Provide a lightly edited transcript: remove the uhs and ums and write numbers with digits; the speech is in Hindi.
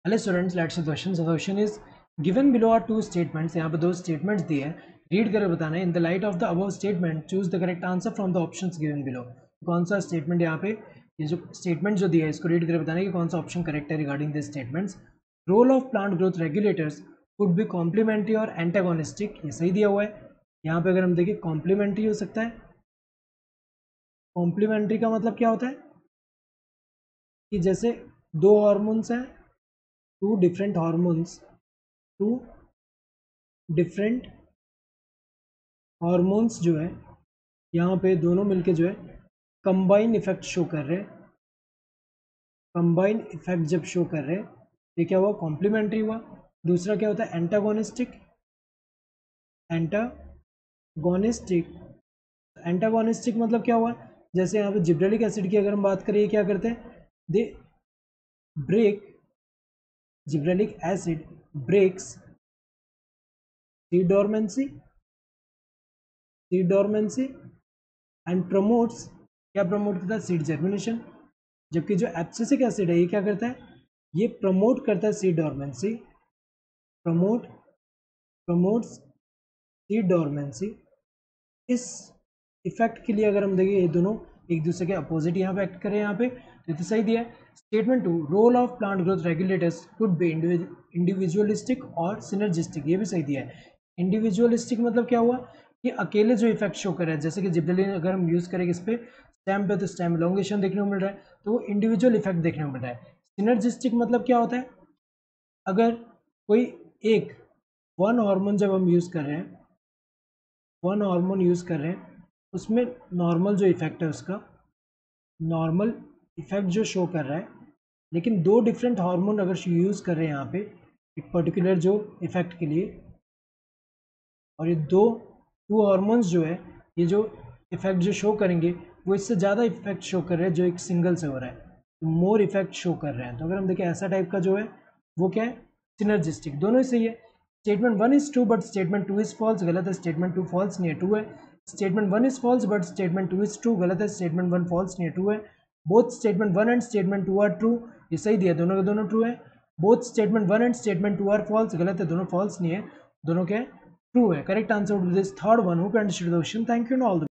Hello students, let's see the question. So the question is given below are two statements. यहाँ पे दो statements दिए हैं. Read कर बताना है. In the light of the above statement, choose the correct answer from the options given below. कौन सा statement यहाँ पे ये जो statement जो दिया है इसको read कर बताना है कि कौन सा option correct है regarding these statements. Role of plant growth regulators could be complementary और antagonistic. ये सही दिया हुआ है. यहाँ पे अगर हम देखें complementary हो सकता है. complementary का मतलब क्या होता है कि जैसे दो हार्मोन्स हैं, टू डिफरेंट हार्मोन्स जो है यहाँ पे दोनों मिलके जो है कंबाइन इफेक्ट शो कर रहे हैं. कंबाइन इफेक्ट जब शो कर रहे हैं ये क्या हुआ, कॉम्प्लीमेंट्री हुआ. दूसरा क्या होता है, एंटागोनिस्टिक. एंटागोनिस्टिक मतलब क्या हुआ, जैसे यहाँ पे जिब्रेलिक एसिड की अगर हम बात करें, क्या करते हैं, they break, gibberellic acid breaks seed dormancy and promotes, क्या प्रमोट करता है, सीड जर्मिनेशन. जबकि जो एब्सिसिक एसिड है ये क्या करता है, ये प्रमोट करता है seed dormancy, promotes seed dormancy. इस इफेक्ट के लिए अगर हम देखें ये दोनों एक दूसरे के अपोजिट यहाँ पे एक्ट करें. यहाँ पे तो सही दिया है. Statement 2, role of plant growth regulators could be individualistic और सिनर्जिस्टिक, ये भी सही दिया है. इंडिविजुअलिस्टिक मतलब क्या हुआ कि अकेले जो इफेक्ट शो कर रहा है, जैसे कि जिब्रेलिन अगर हम यूज़ करेंगे इस पर स्टेम पे तो स्टेम एलोंगेशन देखने को मिल रहा है, तो वो इंडिविजुअल इफेक्ट देखने को मिल रहा है. सिनर्जिस्टिक मतलब क्या होता है, अगर कोई एक वन हार्मोन जब हम यूज़ कर रहे हैं, वन हार्मोन यूज़ कर रहे हैं, उसमें नॉर्मल जो इफेक्ट है उसका नॉर्मल इफेक्ट जो शो कर रहा है, लेकिन दो डिफरेंट हार्मोन अगर यूज़ कर रहे हैं यहाँ पे एक पर्टिकुलर जो इफेक्ट के लिए, और ये टू हार्मोन्स जो है ये जो इफेक्ट जो शो करेंगे वो इससे ज़्यादा इफेक्ट शो कर रहे हैं जो एक सिंगल से हो रहा है, तो मोर इफेक्ट शो कर रहे हैं. तो अगर हम देखें ऐसा टाइप का जो है वो क्या है, सिनर्जिस्टिक. दोनों ही सही है. Statement 1 is true but statement 2 is false, गलत है. स्टेटमेंट 2 फॉल्स नहीं है, ट्रू है. Statement 1 is false but statement 2 is true, गलत है. स्टेटमेंट 1 फॉल्स नहीं है, ट्रू है. Both statement 1 and statement 2 are true, ये सही दिया, दोनों के दोनों ट्रू है. Both statement 1 and statement 2 are false, गलत है, दोनों फॉल्स नहीं है, दोनों के ट्रू है. Correct answer would be this third one. Hope you understood the question. Thank you and all the